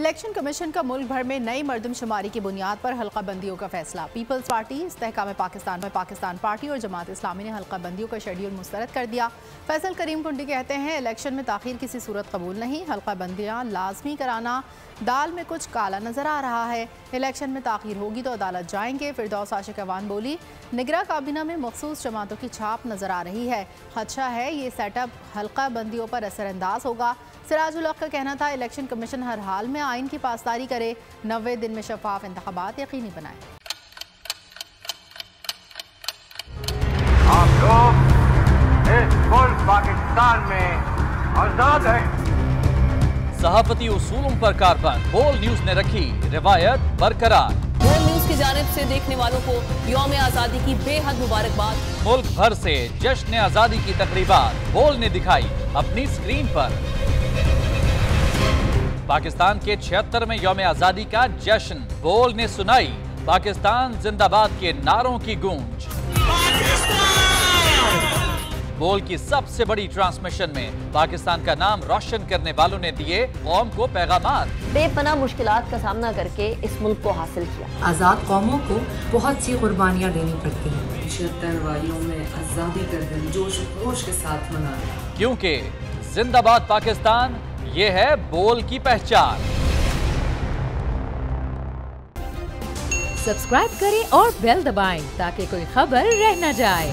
Election commission का मुल्क भर में नई मरदमशुमारी की बुनियाद पर हल्का बंदियों का फैसला। पीपल्स पार्टी, इस्तेहकाम पाकिस्तान में पाकिस्तान पार्टी और जमात इस्लामी ने हल्का बंदियों का शेड्यूल मुस्तरद कर दिया। फैसल करीम कुंडी कहते हैं इलेक्शन में ताखीर किसी सूरत कबूल नहीं, हल्का बंदियाँ लाजमी कराना, दाल में कुछ काला नजर आ रहा है। इलेक्शन में ताखीर होगी तो अदालत जाएंगे। फिरदौस आशिक अवान बोली, निगरां काबीना में मखसूस जमातों की छाप नजर आ रही है, खदशा है ये सेटअप हल्का बंदियों पर असरअंदाज होगा। सिराजुल हक का कहना था इलेक्शन कमीशन हर हाल में आइन की पासदारी करे, 90 दिन में शफाफ इंतखाबात यकीनी बनाए। आप लोग इस मुल्क पाकिस्तान में आजाद हैं। सहाफती उसूलों पर कारबंद बोल न्यूज ने रखी रिवायत बरकरार। बोल न्यूज की जानिब से देखने वालों को यौम आजादी की बेहद मुबारकबाद। मुल्क भर से जश्न आजादी की तकरीबात बोल ने दिखाई अपनी स्क्रीन पर। पाकिस्तान के 76वें यौम आजादी का जश्न बोल ने सुनाई पाकिस्तान जिंदाबाद के नारों की गूंज। बोल की सबसे बड़ी ट्रांसमिशन में पाकिस्तान का नाम रोशन करने वालों ने दिए कौम को पैगामात। बेपनाह मुश्किलात का सामना करके इस मुल्क को हासिल किया। आजाद कौमों को बहुत सी कुर्बानियां देनी पड़ती हैं। 76 वालियों में आजादी का दिन जोश खरोश के साथ मनाया, क्योंकि जिंदाबाद पाकिस्तान ये है बोल की पहचान। सब्सक्राइब करें और बेल दबाएं ताकि कोई खबर रह न जाए।